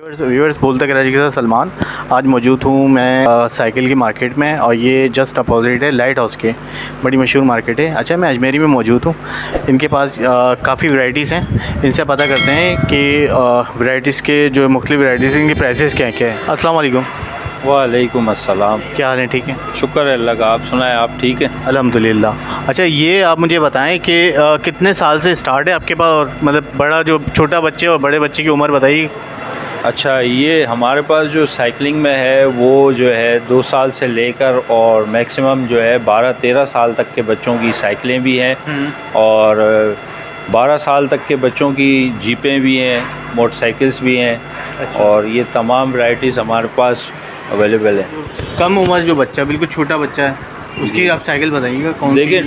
Viewers बोलते कराची के साथ सलमान। आज मौजूद हूँ मैं साइकिल की मार्केट में, और ये जस्ट अपोजिट है लाइट हाउस के। बड़ी मशहूर मार्केट है। अच्छा, मैं अजमेरी में मौजूद हूँ। इनके पास काफ़ी वैरायटीज़ हैं। इनसे पता करते हैं कि वैरायटीज़ के जो मुख्तलिफ वैरायटीज़ इनकी प्राइसेस क्या क्या है। अस्सलाम वालेकुम। वालेकुम अस्सलाम। क्या हाल है? ठीक है, शुक्र है अल्लाह का। आप सुनाएं, आप ठीक हैं? अल्हम्दुलिल्लाह। अच्छा, ये आप मुझे बताएं कि कितने साल से स्टार्ट है आपके पास, और मतलब बड़ा जो छोटा बच्चे और बड़े बच्चे की उम्र बताइए। अच्छा, ये हमारे पास जो साइकिलिंग में है वो जो है 2 साल से लेकर और मैक्सिमम जो है 12-13 साल तक के बच्चों की साइकिलें भी हैं, और 12 साल तक के बच्चों की जीपें भी हैं, मोटरसाइकिल्स भी हैं। अच्छा। और ये तमाम वैराइटीज़ हमारे पास अवेलेबल है। कम उम्र जो बच्चा, बिल्कुल छोटा बच्चा है, उसकी आप साइकिल बताइएगा कौन सी? देखिए,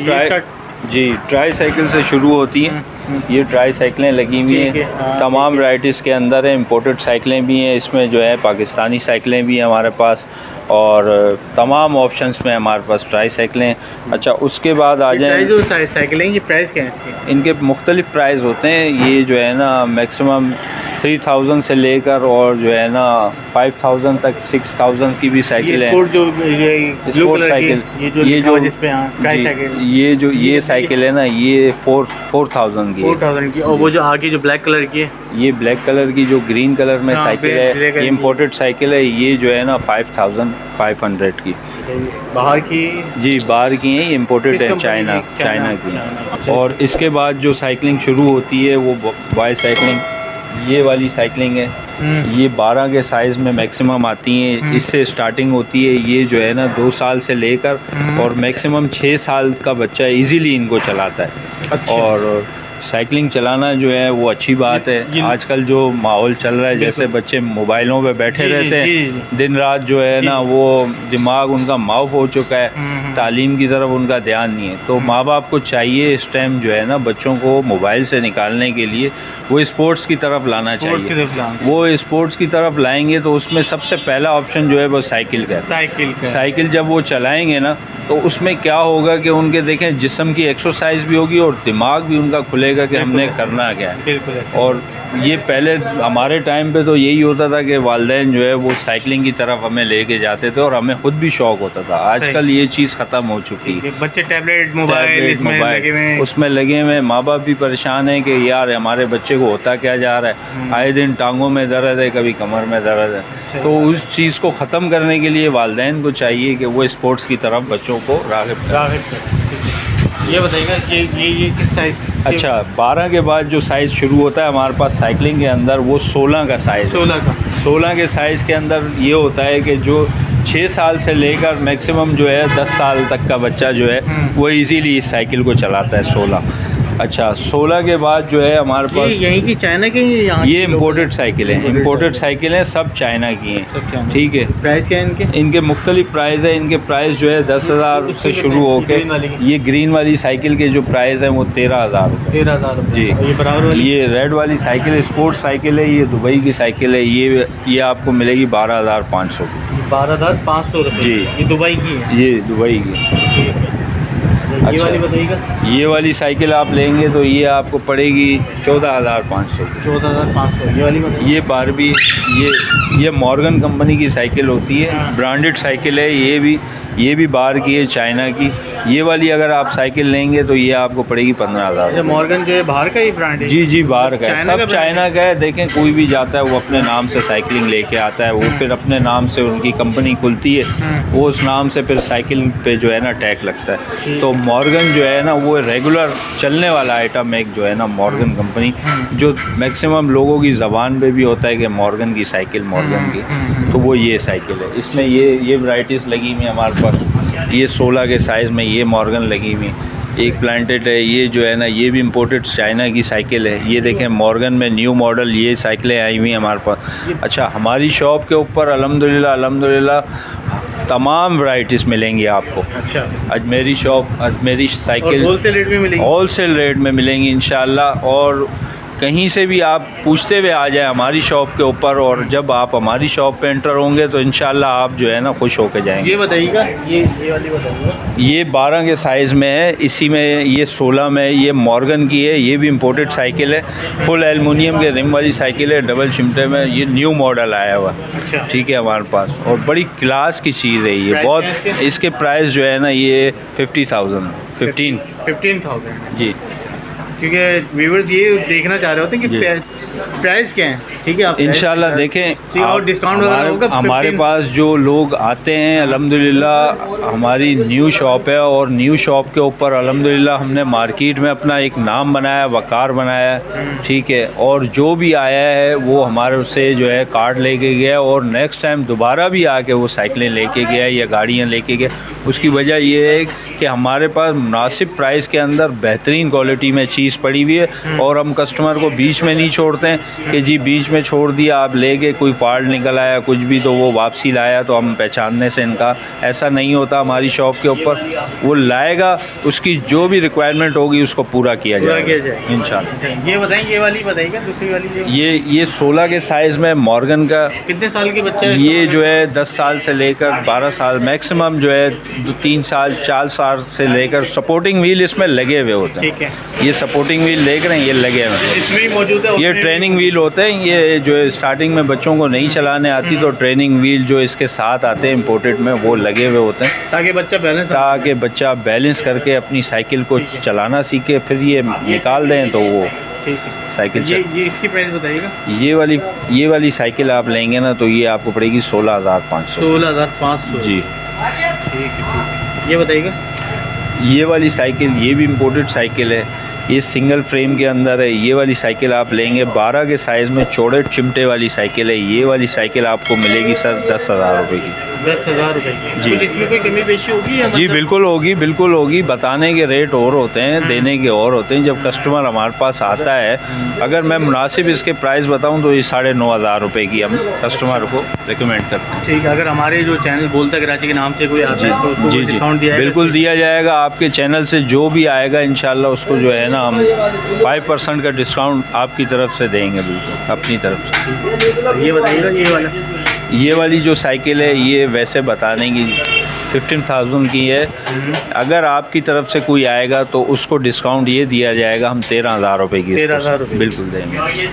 ट्राई साइकिल से शुरू होती हैं। ये ट्राई साइकिलें लगी हुई हैं, तमाम वैराइटीज़ के अंदर हैं। इम्पोर्टेड साइकिलें भी हैं इसमें, जो है पाकिस्तानी साइकिलें भी हैं हमारे पास, और तमाम ऑप्शंस में हमारे पास ट्राई साइकिलें। अच्छा, उसके बाद आ जाए जो साइकिलें, ये प्राइस क्या है इसके? इनके मुख्तलिफ प्राइस होते हैं। ये जो है ना मैक्सिमम 3000 से लेकर और जो है ना 5000 तक, 6000 की भी साइकिल है। स्पोर्ट साइकिल, ये साइकिल है ना, ये 4000 की। 4000 की। और वो जो आगे जो ब्लैक कलर की है, ये ब्लैक कलर की जो ग्रीन कलर में साइकिल है, ये इम्पोर्टेड साइकिल है। ये जो है ना 5500 की। बाहर की? जी, बाहर की हैं, ये इम्पोर्टेड है, चाइना की। और इसके बाद जो साइकिलिंग शुरू होती है वो बाई साइकिलिंग, ये वाली साइकिलिंग है। ये 12 के साइज़ में मैक्सिमम आती हैं। इससे स्टार्टिंग होती है। ये जो है ना 2 साल से लेकर और मैक्सिमम 6 साल का बच्चा इजीली इनको चलाता है। अच्छा। और साइकिलिंग चलाना जो है वो अच्छी बात है। आजकल जो माहौल चल रहा है, जैसे बच्चे मोबाइलों पे बैठे रहते हैं दिन रात, जो है ना वो दिमाग उनका माफ हो चुका है, तालीम की तरफ उनका ध्यान नहीं है। तो माँ बाप को चाहिए इस टाइम जो है ना बच्चों को मोबाइल से निकालने के लिए वो स्पोर्ट्स की तरफ लाना चाहिए। वो स्पोर्ट्स की तरफ लाएंगे तो उसमें सबसे पहला ऑप्शन जो है वो साइकिल का है। साइकिल जब वो चलाएंगे ना तो उसमें क्या होगा कि उनके देखें जिस्म की एक्सरसाइज भी होगी और दिमाग भी उनका खुलेगा कि हमने करना क्या है। और ये पहले हमारे टाइम पे तो यही होता था कि वालिदैन जो है वो साइकिलिंग की तरफ हमें लेके जाते थे और हमें खुद भी शौक़ होता था। आजकल ये चीज़ ख़त्म हो चुकी है। बच्चे टैबलेट, मोबाइल उसमें लगे हुए। माँ बाप भी परेशान है कि यार हमारे बच्चे को होता क्या जा रहा है। आए दिन टांगों में दर्द है, कभी कमर में दर्द है। तो उस चीज़ को ख़त्म करने के लिए वालिदैन को चाहिए कि वो स्पोर्ट्स की तरफ बच्चों को राग़िब करें। ये बताइएगा कि ये किस साइज़? अच्छा, 12 के बाद जो साइज़ शुरू होता है हमारे पास साइकिलिंग के अंदर, वो 16 का साइज़। 16 के साइज़ के अंदर ये होता है कि जो 6 साल से लेकर मैक्सिमम जो है 10 साल तक का बच्चा जो है वो इजीली इस साइकिल को चलाता है। 16। अच्छा, 16 के बाद जो है हमारे पास यहीं की चाइना की, ये इम्पोर्टेड साइकिल है। इम्पोर्टेड साइकिलें सब चाइना की हैं। ठीक है। प्राइस क्या है इनके मुख्तलिफ प्राइस है। इनके प्राइस जो है 10,000 से शुरू होकर, ये ग्रीन वाली साइकिल के जो प्राइस है वो 13,000 13,000 जी। ये रेड वाली साइकिल स्पोर्ट्स साइकिल है, ये दुबई की साइकिल है। ये आपको मिलेगी 12,500 की। 12,500 जी। ये दुबई की है? ये दुबई की। ये वाली बताइएगा। ये वाली साइकिल आप लेंगे तो ये आपको पड़ेगी 14,500। 14,500। ये वाली बताइए। ये बारबी, ये मॉर्गन कंपनी की साइकिल होती है, ब्रांडेड साइकिल है। ये भी बाहर की है, चाइना की। ये वाली अगर आप साइकिल लेंगे तो ये आपको पड़ेगी 15,000। मॉर्गन जो है बाहर का ही ब्रांड है? जी, बाहर का है, सब चाइना का है। देखें, कोई भी जाता है वो अपने नाम से साइकिलिंग लेके आता है, वो फिर अपने नाम से उनकी कंपनी खुलती है, वो उस नाम से फिर साइकिल पे जो है ना टैग लगता है। तो मॉर्गन जो है ना वो रेगुलर चलने वाला आइटम एक जो है ना मॉर्गन कंपनी, जो मैक्सिमम लोगों की ज़बान पे भी होता है कि मॉर्गन की साइकिल, मॉर्गन की। तो वो ये साइकिल है। इसमें ये वैराइटीज़ लगी हुई है हमारे पास। ये 16 के साइज़ में ये मॉर्गन लगी हुई है। एक प्लांटेड है, ये जो है ना ये भी इम्पोर्टेड चाइना की साइकिल है। ये देखें, मॉर्गन में न्यू मॉडल ये साइकिलें आई हुई हैं हमारे पास। अच्छा, हमारी शॉप के ऊपर अल्हम्दुलिल्लाह तमाम वैराइटीज़ मिलेंगी आपको। अच्छा। अजमेरी साइकिल होलसेल रेट में मिलेंगी? होलसेल रेट में मिलेंगी इंशाल्लाह। और कहीं से भी आप पूछते हुए आ जाए हमारी शॉप के ऊपर, और जब आप हमारी शॉप पे एंटर होंगे तो इंशाल्लाह आप जो है ना खुश होकर जाएंगे। ये बताइएगा, ये वाली बताइएगा। ये 12 के साइज़ में है, इसी में ये 16 में, ये मॉर्गन की है, ये भी इम्पोर्टेड साइकिल है, फुल एल्युमिनियम के रिम वाली साइकिल है, डबल चिमटे में, ये न्यू मॉडल आया हुआ। अच्छा। ठीक है हमारे पास, और बड़ी क्लास की चीज़ है ये, प्राइस बहुत। क्या है इसके? इसके प्राइस जो है ना ये 50,000 15,000 जी। क्योंकि व्यूअर्स ये देखना चाह रहे होते हैं जी। कि प्राइस क्या है। ठीक है, आप इंशाल्लाह देखें ठीक है, और डिस्काउंट वगैरह होगा। हमारे पास जो लोग आते हैं अल्हम्दुलिल्लाह, हमारी न्यू शॉप है, और न्यू शॉप के ऊपर अल्हम्दुलिल्लाह हमने मार्केट में अपना एक नाम बनाया, वकार बनाया। ठीक है, और जो भी आया है वो हमारे से जो है कार्ड लेके गया, और नेक्स्ट टाइम दोबारा भी आके वो साइकिलें लेके गया या गाड़ियाँ लेके गया। उसकी वजह ये है कि हमारे पास मुनासिब प्राइस के अंदर बेहतरीन क्वालिटी में चीज़ पड़ी हुई है, और हम कस्टमर को बीच में नहीं छोड़ते हैं कि जी बीच में छोड़ दिया, आप ले गए, कोई फॉल्ट निकल आया कुछ भी तो वो वापसी लाया तो हम पहचानने से इनका, ऐसा नहीं होता। हमारी शॉप के ऊपर वो लाएगा, उसकी जो भी रिक्वायरमेंट होगी उसको पूरा किया जाएगा इंशाल्लाह। ये बताएं, ये वाली बताइएगा, दूसरी वाली जो ये 16 के साइज़ में मॉर्गन का। कितने साल के बच्चा है? ये जो है 10 साल से लेकर 12 साल मैक्सिमम, जो है 3 साल 4 साल से लेकर सपोर्टिंग व्हील इसमें लगे हुए होते हैं। ठीक है, ये सपोर्टिंग व्हील देख रहे हैं, ये लगे हुए हैं। इसमें ही मौजूद है। ये ट्रेनिंग व्हील होते हैं, ये जो है स्टार्टिंग में बच्चों को नहीं चलाने आती तो ट्रेनिंग व्हील जो इसके साथ आते हैं इम्पोर्टेड में, वो लगे हुए होते हैं ताकि बच्चा बैलेंस करके अपनी साइकिल को चलाना सीखे, फिर ये निकाल दें तो वो ठीक है। साइकिल ये इसकी प्राइस बताइएगा। ये वाली साइकिल आप लेंगे ना तो ये आपको पड़ेगी 16,500। 16,500 जी। ठीक है। ये बताइएगा। ये वाली साइकिल, ये भी इम्पोर्टेड साइकिल है, ये सिंगल फ्रेम के अंदर है। ये वाली साइकिल आप लेंगे 12 के साइज़ में, चौड़े चिमटे वाली साइकिल है। ये वाली साइकिल आपको मिलेगी सर 10,000 रुपये की। 10,000 रुपये की जी। तो इसमें कोई कमी पेशी होगी या जी बिल्कुल होगी, बिल्कुल होगी। बताने के रेट और होते हैं, देने के और होते हैं। जब कस्टमर हमारे पास आता है, अगर मैं मुनासिब इसके प्राइस बताऊं तो ये 9,500 रुपये की हम कस्टमर को रिकमेंड करते हैं। ठीक है। अगर हमारे जो चैनल बोलता कराची के नाम से कोई आता है तो उसको जी डिस्काउंट दिया जाएगा? बिल्कुल दिया जाएगा। आपके चैनल से जो भी आएगा इंशाल्लाह उसको जो है ना हम 5% का डिस्काउंट आपकी तरफ से देंगे, बिल्कुल अपनी तरफ से। ये बताइएगा, ये वाला। ये वाली जो साइकिल है ये वैसे बताने की 15,000 की है। अगर आपकी तरफ से कोई आएगा तो उसको डिस्काउंट ये दिया जाएगा, हम 13,000 रुपये की 13,000 रुपये बिल्कुल देंगे।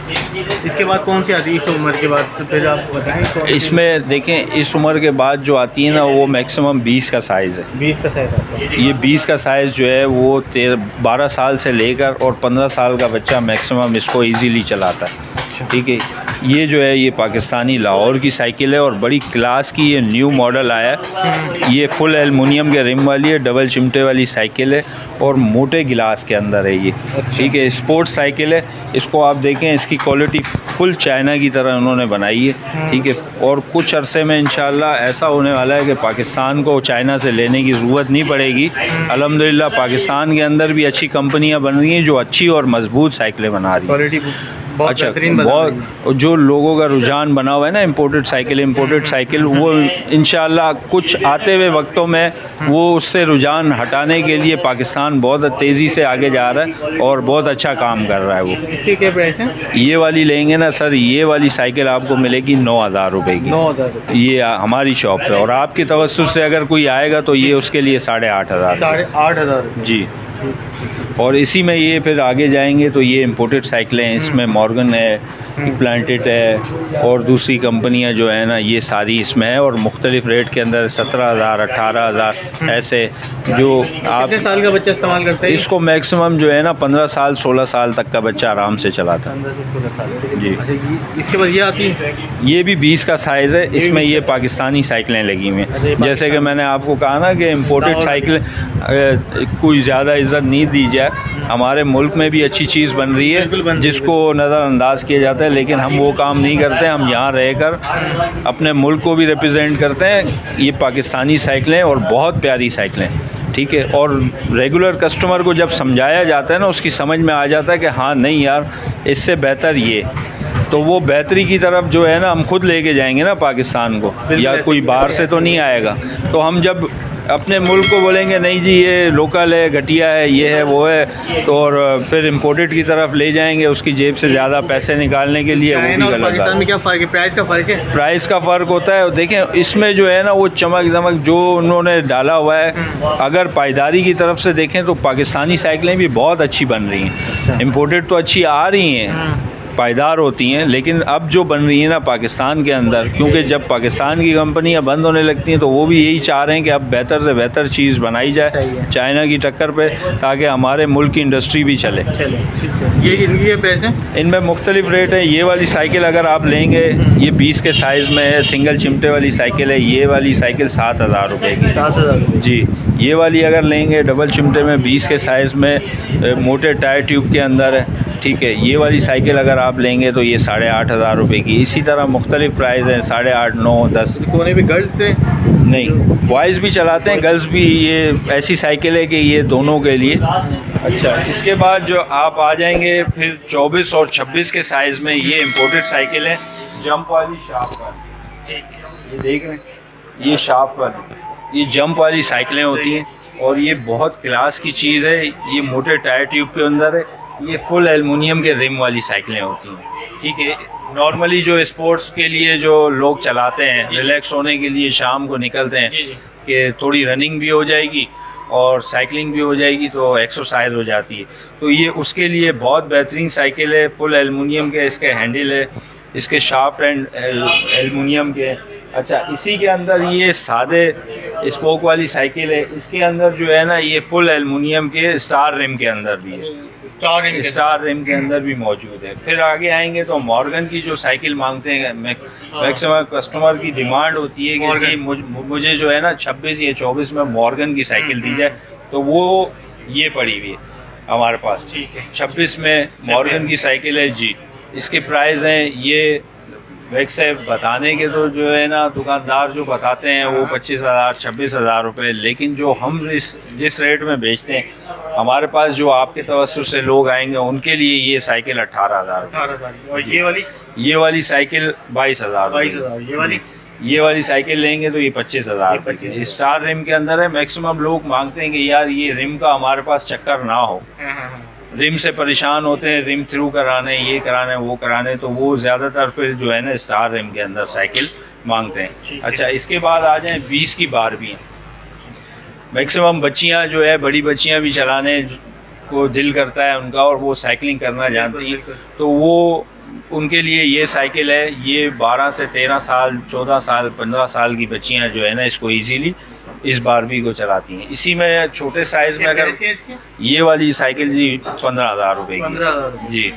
इसके बाद कौन सी आती है इस उम्र के बाद? तो फिर आप बताएंगे। इसमें देखें, इस उम्र के बाद जो आती है ना वो मैक्सिमम 20 का साइज़ है। 20 का साइज आता है। ये 20 का साइज़ जो है वो 12 साल से लेकर और 15 साल का बच्चा मैक्सिमम इसको इजीली चलाता है। ठीक है। ये जो है ये पाकिस्तानी लाहौर की साइकिल है और बड़ी क्लास की, ये न्यू मॉडल आया है। ये फुल एल्युमिनियम के रिम वाली है, डबल चिमटे वाली साइकिल है और मोटे गिलास के अंदर है ये। ठीक है। स्पोर्ट्स साइकिल है। इसको आप देखें, इसकी क्वालिटी फुल चाइना की तरह उन्होंने बनाई है। ठीक है। और कुछ अरसे में इंशाल्लाह ऐसा होने वाला है कि पाकिस्तान को चाइना से लेने की ज़रूरत नहीं पड़ेगी। अल्हम्दुलिल्लाह पाकिस्तान के अंदर भी अच्छी कंपनियां बन रही हैं जो अच्छी और मजबूत साइकिलें बना रही हैं। अच्छा, बहुत जो लोगों का रुझान बना हुआ है ना इम्पोर्टेड साइकिल, वो इंशाल्लाह कुछ आते हुए वक्तों में वो उससे रुझान हटाने के लिए पाकिस्तान बहुत तेज़ी से आगे जा रहा है और बहुत अच्छा काम कर रहा है वो। इसकी क्या प्राइस है? ये वाली लेंगे ना सर, ये वाली साइकिल आपको मिलेगी 9,000 रुपये की। 9,000 ये हमारी शॉप पे, और आपकी तवज्जुह से अगर कोई आएगा तो ये उसके लिए 8,500। 8,500 जी। और इसी में ये फिर आगे जाएंगे तो ये इम्पोर्टेड साइकिलें हैं। इसमें मॉर्गन है, प्लांटेड है और दूसरी कंपनियां जो है ना ये सारी इसमें है, और मुख्तलिफ रेट के अंदर 17,000 18,000 ऐसे जो आप। कितने साल का बच्चा इस्तेमाल करता है इसको मैक्सिमम जो है ना 15 साल 16 साल तक का बच्चा आराम से चलाता है। 15 से 16 साल। जी। अच्छा, इसके बाद ये आती है? ये भी 20 का साइज़ है। इसमें ये पाकिस्तानी साइकिलें लगी हुई हैं। जैसे कि मैंने आपको कहा ना कि इम्पोर्टेड साइकिल कोई ज़्यादा इज़्ज़त नहीं दी जाए। हमारे मुल्क में भी अच्छी चीज़ बन रही है जिसको नज़रअंदाज किया जाता है, लेकिन हम वो काम नहीं करते। हम यहाँ रहकर अपने मुल्क को भी रिप्रेजेंट करते हैं। ये पाकिस्तानी साइकिलें और बहुत प्यारी साइकिलें। ठीक है। और रेगुलर कस्टमर को जब समझाया जाता है ना, उसकी समझ में आ जाता है कि हाँ नहीं यार इससे बेहतर ये, तो वो बेहतरी की तरफ जो है ना हम खुद लेके जाएंगे ना पाकिस्तान को, या कोई बाहर से तो नहीं आएगा। तो हम जब अपने मुल्क को बोलेंगे नहीं जी ये लोकल है, घटिया है, ये है, वो है, तो और फिर इम्पोर्टेड की तरफ ले जाएंगे उसकी जेब से ज़्यादा पैसे निकालने के लिए, वो भी गलत बात है। पाकिस्तान में क्या फ़र्क है, प्राइस का फ़र्क है? प्राइस का फ़र्क होता है। देखें इसमें जो है ना वो चमक दमक जो उन्होंने डाला हुआ है, अगर पायदारी की तरफ से देखें तो पाकिस्तानी साइकिलें भी बहुत अच्छी बन रही हैं। इम्पोर्टेड तो अच्छी आ रही हैं, पायदार होती हैं, लेकिन अब जो बन रही है ना पाकिस्तान के अंदर, क्योंकि जब पाकिस्तान की कंपनियां बंद होने लगती हैं तो वो भी यही चाह रहे हैं कि अब बेहतर से बेहतर चीज़ बनाई जाए चाइना की टक्कर पे, ताकि हमारे मुल्क की इंडस्ट्री भी चले। ये इनकी क्या प्राइस है? इनमें मुख्तलिफ रेट है। ये वाली साइकिल अगर आप लेंगे ये 20 के साइज़ में है, सिंगल चिमटे वाली साइकिल है। ये वाली साइकिल 7,000 रुपये की। 7,000 जी। ये वाली अगर लेंगे डबल चिमटे में 20 के साइज़ में, मोटे टायर ट्यूब के अंदर है, ठीक है। ये वाली साइकिल अगर आप लेंगे तो ये 8,500 रुपये की। इसी तरह मुख्तलिफ प्राइस हैं, 8,500, 9, 10। कोने भी गर्ल्स से नहीं, बॉयज़ भी चलाते हैं, गर्ल्स भी। ये ऐसी साइकिल है कि ये दोनों के लिए। अच्छा, इसके बाद जो आप आ जाएंगे फिर 24 और 26 के साइज़ में, ये इम्पोर्टेड साइकिल है, जंप वाली, शाफ्ट वाली। ये देख रहे हैं, ये शाफ्ट वाली, ये जंप वाली साइकिलें होती हैं और ये बहुत क्लास की चीज़ है। ये मोटे टायर ट्यूब के अंदर है। ये फुल एल्युमिनियम के रिम वाली साइकिलें होती हैं, ठीक है। नॉर्मली जो स्पोर्ट्स के लिए जो लोग चलाते हैं, रिलैक्स होने के लिए शाम को निकलते हैं कि थोड़ी रनिंग भी हो जाएगी और साइकिलिंग भी हो जाएगी, तो एक्सरसाइज हो जाती है, तो ये उसके लिए बहुत बेहतरीन साइकिल है। फुल एल्युमिनियम के इसके हैंडल है, इसके शाफ्ट एंड एल्युमिनियम के। अच्छा, इसी के अंदर ये सादे स्पोक वाली साइकिल है, इसके अंदर जो है ना ये फुल एल्युमिनियम के स्टार रिम के अंदर भी है, स्टार रिम के अंदर भी मौजूद है। फिर आगे आएंगे तो मॉर्गन की जो साइकिल मांगते हैं, मैक्सिमम कस्टमर की डिमांड होती है कि जी मुझे जो है ना 26 या 24 में मॉर्गन की साइकिल दी जाए, तो वो ये पड़ी हुई है हमारे पास। 26 में मॉर्गन की साइकिल है जी। इसके प्राइस हैं, ये वैसे बताने के तो जो है ना दुकानदार जो बताते हैं वो 25,000, 26,000 रुपये, लेकिन जो हम जिस रेट में बेचते हैं, हमारे पास जो आपके तवज्जुह से लोग आएंगे उनके लिए ये साइकिल 18,000। और ये वाली साइकिल 22,000। ये वाली साइकिल लेंगे तो ये 25,000 स्टार रिम के अंदर है। मैक्सिमम लोग मांगते हैं कि यार ये रिम का हमारे पास चक्कर ना हो, रिम से परेशान होते हैं, रिम थ्रू कराने, ये कराने, वो कराने, तो वो ज़्यादातर फिर जो है ना स्टार रिम के अंदर साइकिल मांगते हैं। अच्छा, इसके बाद आ जाएं 20 की बारबी। मैक्सिमम बच्चियां जो है, बड़ी बच्चियां भी चलाने को दिल करता है उनका और वो साइकिलिंग करना जानती हैं, तो वो उनके लिए ये साइकिल है। ये 12 से 13 साल, 14 साल, 15 साल की बच्चियां जो है ना इसको इजीली इस बारबी को चलाती हैं। इसी में छोटे साइज़ में अगर ये वाली साइकिल जी 15,000 रुपये की जी।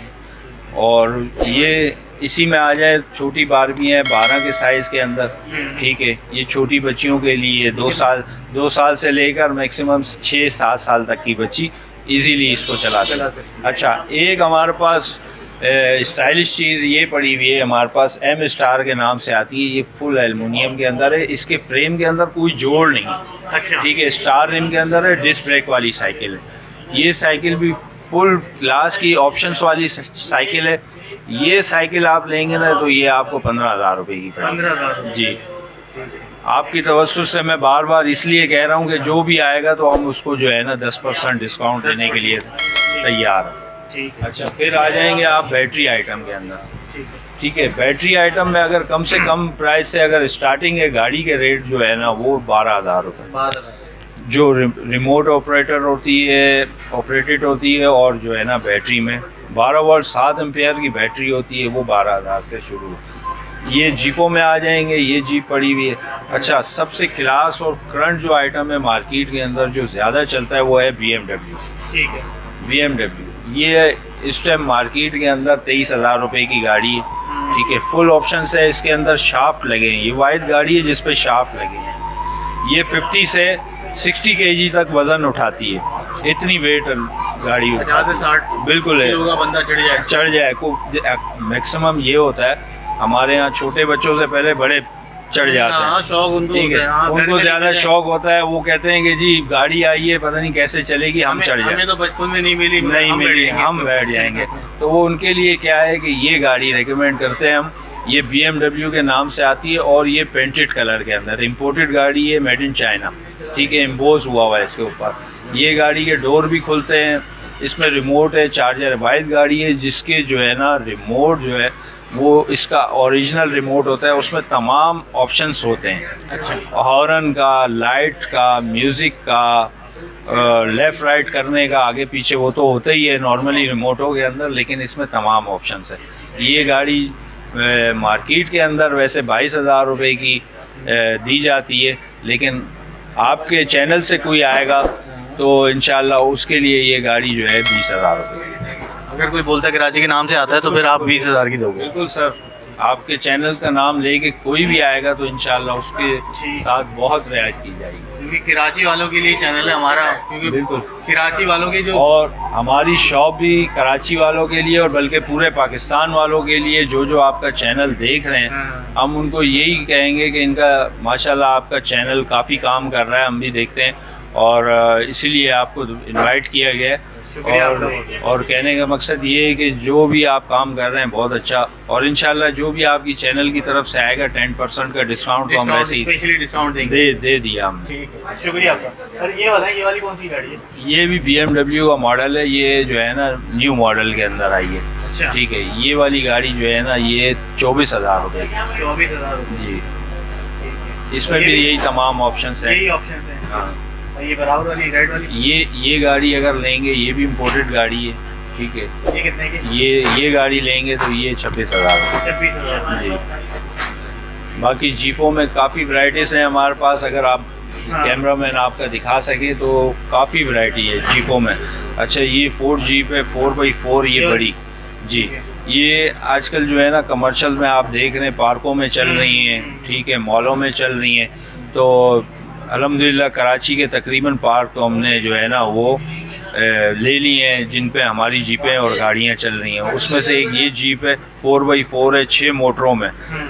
और ये इसी में आ जाए छोटी बारबी है 12 के साइज़ के अंदर, ठीक है। ये छोटी बच्चियों के लिए 2 साल से लेकर मैक्सिमम 6-7 साल तक की बच्ची इजीली इसको चलाते। अच्छा, एक हमारे पास स्टाइलिश चीज़ ये पड़ी हुई है हमारे पास, एम स्टार के नाम से आती है। ये फुल एल्युमिनियम के अंदर है, इसके फ्रेम के अंदर कोई जोड़ नहीं, ठीक है। स्टार रिम के अंदर है, डिस्क ब्रेक वाली साइकिल है। ये साइकिल भी फुल क्लास की ऑप्शंस वाली साइकिल है। ये साइकिल आप लेंगे ना तो ये आपको 15,000 रुपये की पड़ेगी जी। आपकी तवज्जुह से मैं बार बार इसलिए कह रहा हूँ कि जो भी आएगा तो हम उसको जो है ना 10% डिस्काउंट देने के लिए तैयार हैं। अच्छा, फिर आ जाएंगे आप बैटरी आइटम के अंदर, ठीक है। बैटरी आइटम में अगर कम से कम प्राइस से अगर स्टार्टिंग है, गाड़ी के रेट जो है ना वो 12,000 रुपये। जो रिमोट ऑपरेटेड होती है और जो है ना बैटरी में 12 वोल्ट 7 एम्पेयर की बैटरी होती है, वो 12,000 से शुरू है। ये जीपों में आ जाएंगे, ये जीप पड़ी हुई है। अच्छा, सबसे क्लास और करंट जो आइटम है मार्केट के अंदर जो ज़्यादा चलता है वो है BMW, ठीक है। BMW ये इस टाइम मार्केट के अंदर 23,000 रुपये की गाड़ी है, ठीक है। फुल ऑप्शन है, इसके अंदर शाफ्ट लगे हैं। ये वाइट गाड़ी है जिस पे शाफ्ट लगे हैं। ये 50 से 60 kg तक वज़न उठाती है, इतनी वेट गाड़ी 50 से 60 बिल्कुल है, बंदा चढ़ जाए। मैक्सिमम ये होता है हमारे यहाँ छोटे बच्चों से पहले बड़े चढ़ जाते हैं, शौक ठीक है। उनको ज़्यादा शौक होता है, वो कहते हैं कि जी गाड़ी आई है पता नहीं कैसे चलेगी, हम चढ़ जाए। हमें तो बचपन में नहीं मिली, हम बैठ जाएंगे। तो वो उनके लिए क्या है कि ये गाड़ी रेकमेंड करते हैं हम। ये BMW के नाम से आती है और ये पेंटेड कलर के अंदर, इम्पोर्टेड गाड़ी है, मेड इन चाइना। ठीक है, एम्बोज हुआ है इसके ऊपर। ये गाड़ी के डोर भी खुलते हैं, इसमें रिमोट है, चार्जर वाइज गाड़ी है जिसके जो है ना रिमोट जो है वो इसका ओरिजिनल रिमोट होता है, उसमें तमाम ऑप्शंस होते हैं। अच्छा। हॉर्न का, लाइट का, म्यूज़िक का, लेफ़्ट राइट करने का, आगे पीछे, वो तो होता ही है नॉर्मली रिमोटों के अंदर, लेकिन इसमें तमाम ऑप्शंस है। ये गाड़ी मार्केट के अंदर वैसे 22,000 रुपये की दी जाती है, लेकिन आपके चैनल से कोई आएगा तो इंशाल्लाह उसके लिए ये गाड़ी जो है 20,000 रुपये की। अगर कोई बोलता है कराची के नाम से आता है तो फिर आप 20,000 की दोगे? बिल्कुल सर, आपके चैनल का नाम लेके कोई भी आएगा तो इंशाल्लाह उसके साथ बहुत रियायत की जाएगी, क्योंकि कराची वालों के लिए चैनल है हमारा, क्योंकि बिल्कुल कराची वालों के जो, और हमारी शॉप भी कराची वालों के लिए और बल्कि पूरे पाकिस्तान वालों के लिए जो आपका चैनल देख रहे हैं, हम उनको यही कहेंगे कि इनका माशाल्लाह आपका चैनल काफ़ी काम कर रहा है, हम भी देखते हैं और इसीलिए आपको इनवाइट किया गया है। और कहने का मकसद ये है कि जो भी आप काम कर रहे हैं बहुत अच्छा, और इंशाल्लाह जो भी आपकी चैनल की तरफ से आएगा 10% का डिस्काउंट तो हम वैसे ही स्पेशली डिस्काउंट देंगे। दे दिया हमने। ठीक है, शुक्रिया आपका। और ये बताएं, ये वाली कौन सी गाड़ी है? ये भी BMW का मॉडल है, ये जो है ना न्यू मॉडल के अंदर आई है। अच्छा। ठीक है, ये वाली गाड़ी जो है ना ये 24,000 रुपये की। 24,000 रुपये जी, इसमें भी यही तमाम ऑप्शंस हैं। यही ऑप्शन है। हाँ, और ये बराबर वाली रेड वाली, ये गाड़ी अगर लेंगे, ये भी इम्पोर्टेड गाड़ी है। ठीक है, ये कितने की? ये गाड़ी लेंगे तो ये 26,000 रुपये। 26,000 जी, बाकी जीपों में काफ़ी वैराइटीज़ हैं हमारे पास, अगर आप कैमरामैन आपका दिखा सके तो काफ़ी वैरायटी है जीपों में। अच्छा, ये फोर्ड जीप है 4x4, ये बड़ी जी, ये आजकल जो है ना कमर्शियल में आप देख रहे हैं पार्कों में चल रही हैं, ठीक है, मॉलों में चल रही हैं। तो अल्हम्दुलिल्लाह कराची के तकरीबन पार्क तो हमने जो है ना वो ले ली हैं जिन पे हमारी जीपें और गाड़ियाँ चल रही हैं। उसमें से एक ये जीप है 4x4 है, 6 मोटरों में,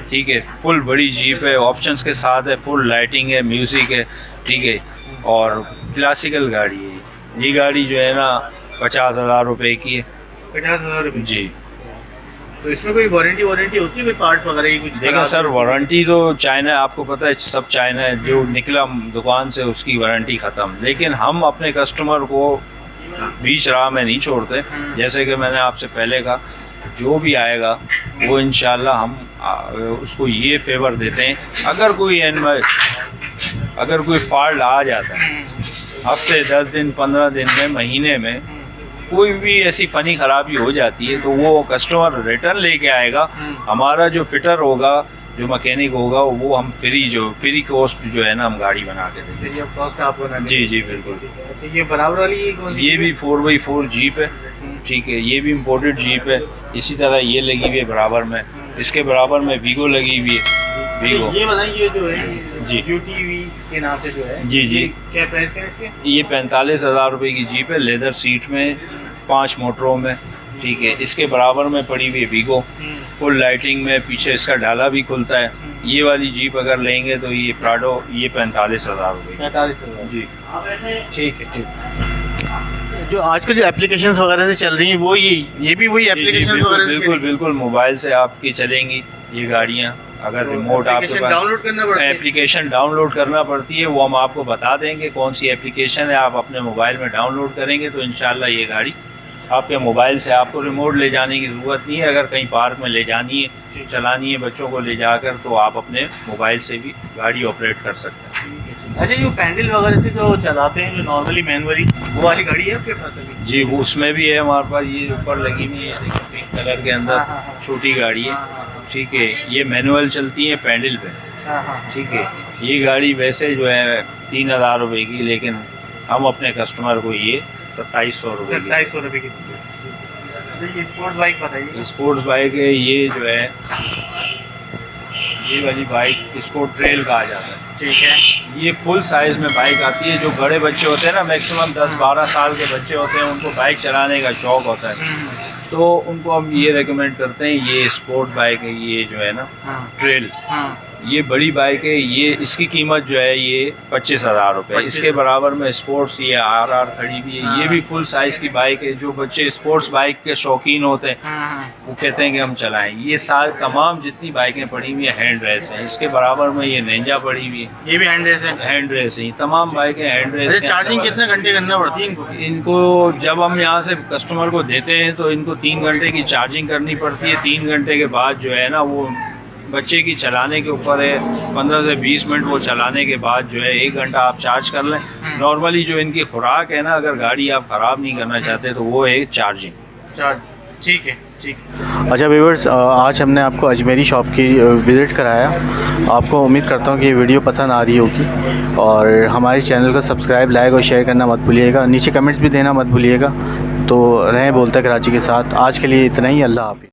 ठीक है, फुल बड़ी जीप है, ऑप्शंस के साथ है, फुल लाइटिंग है, म्यूज़िक है, ठीक है, और क्लासिकल गाड़ी है। ये गाड़ी जो है ना 50,000 रुपये की है। 50,000 रुपये जी। तो इसमें कोई वारंटी होती है, कोई पार्ट्स वगैरह की कुछ? देखिए सर, वारंटी तो चाइना, आपको पता है सब चाइना है, जो निकला दुकान से उसकी वारंटी ख़त्म, लेकिन हम अपने कस्टमर को बीच राह में नहीं छोड़ते। जैसे कि मैंने आपसे पहले कहा, जो भी आएगा वो इंशाल्लाह हम उसको ये फेवर देते हैं, अगर कोई फॉल्ट आ जाता है हफ्ते 10 दिन 15 दिन में, महीने में कोई भी ऐसी फ़नी ख़राबी हो जाती है तो वो कस्टमर रिटर्न लेके आएगा। हमारा जो फिटर होगा, जो मैकेनिक होगा, वो हम फ्री कॉस्ट जो है ना हम गाड़ी बना के देंगे। ये कॉस्ट आपको ना? जी जी बिल्कुल। अच्छा, ये बराबर वाली कौन सी? ये भी 4x4 जीप है, ठीक है, ये भी इम्पोर्टेड जीप है। इसी तरह ये लगी हुई है बराबर में, इसके बराबर में वीगो लगी हुई है। वीगो, ये बताइए, ये जो है जी UTV के नाम से जो है, जी जी, क्या प्राइस है इसके? ये 45,000 रुपये की जीप है, लेदर सीट में, 5 मोटरों में, ठीक है। इसके बराबर में पड़ी हुई है वीगो, फुल लाइटिंग में, पीछे इसका डाला भी खुलता है। ये वाली जीप अगर लेंगे तो ये प्राडो, ये 45,000 रुपये। 45,000 जी, ठीक है, ठीक। जो आजकल जो एप्लीकेशंस वगैरह से चल रही हैं वो ये भी वही एप्लीकेशंस वगैरह से बिल्कुल बिल्कुल मोबाइल से आपकी चलेंगी ये गाड़ियाँ। अगर रिमोट आपके पास, डाउनलोड करना पड़ता है? एप्लीकेशन डाउनलोड करना पड़ती है, वो हम आपको बता देंगे कौन सी एप्लीकेशन है, आप अपने मोबाइल में डाउनलोड करेंगे तो इंशाल्लाह ये गाड़ी आपके मोबाइल से, आपको रिमोट ले जाने की ज़रूरत नहीं है। अगर कहीं पार्क में ले जानी है, चलानी है बच्चों को ले जाकर, तो आप अपने मोबाइल से भी गाड़ी ऑपरेट कर सकते हैं। अच्छा, जो पैंडल वगैरह से जो चलाते हैं, जो नॉर्मली मैनुअली, वो वाली गाड़ी है आपके पास अभी? जी, वो उसमें भी है हमारे पास, ये ऊपर लगी हुई है, देखिए पिंक कलर के अंदर, छोटी गाड़ी है, ठीक है, ये मैनुअल चलती है पैडल पे, ठीक है। ये गाड़ी वैसे जो है 3,000 रुपये की, लेकिन हम अपने कस्टमर को ये 2700 रुपये की। 2700 रुपये की। ये स्पोर्ट्स बाइक बताइए। स्पोर्ट्स बाइक है, ये जो है ये वाली बाइक, इसको ट्रेल कहा जाता है, ठीक है। ये फुल साइज़ में बाइक आती है। जो बड़े बच्चे होते हैं ना, मैक्सिमम 10-12 साल के बच्चे होते हैं, उनको बाइक चलाने का शौक़ होता है, तो उनको हम ये रेकमेंड करते हैं, ये स्पोर्ट बाइक है, ये जो है ना ट्रेल, ये बड़ी बाइक है, ये इसकी कीमत जो है ये 25,000 रुपये। इसके बराबर में स्पोर्ट्स ये RR खड़ी हुई है, ये भी फुल साइज़ की बाइक है। जो बच्चे स्पोर्ट्स बाइक के शौकीन होते हैं वो कहते हैं कि हम चलाएं। ये साल तमाम जितनी बाइकें पड़ी हुई है हैंड रेस हैं। इसके बराबर में ये निंजा पड़ी हुई है, ये भी हैंड रेस है। हैंड रेस है, तमाम बाइकें हैंड रेस। चार्जिंग कितने घंटे करना पड़ती है इनको जब हम यहाँ से कस्टमर को देते हैं तो इनको 3 घंटे की चार्जिंग करनी पड़ती है। 3 घंटे के बाद जो है ना वो बच्चे की चलाने के ऊपर है। 15 से 20 मिनट वो चलाने के बाद जो है 1 घंटा आप चार्ज कर लें। नॉर्मली जो इनकी खुराक है ना, अगर गाड़ी आप ख़राब नहीं करना चाहते तो वो है चार्जिंग। ठीक है, ठीक। अच्छा व्यूअर्स, आज हमने आपको अजमेरी शॉप की विज़िट कराया। आपको उम्मीद करता हूँ कि ये वीडियो पसंद आ रही होगी और हमारे चैनल को सब्सक्राइब, लाइक और शेयर करना मत भूलिएगा। नीचे कमेंट्स भी देना मत भूलिएगा। तो रहें बोलते कराची के साथ। आज के लिए इतना ही। अल्लाह हाफ़िज़।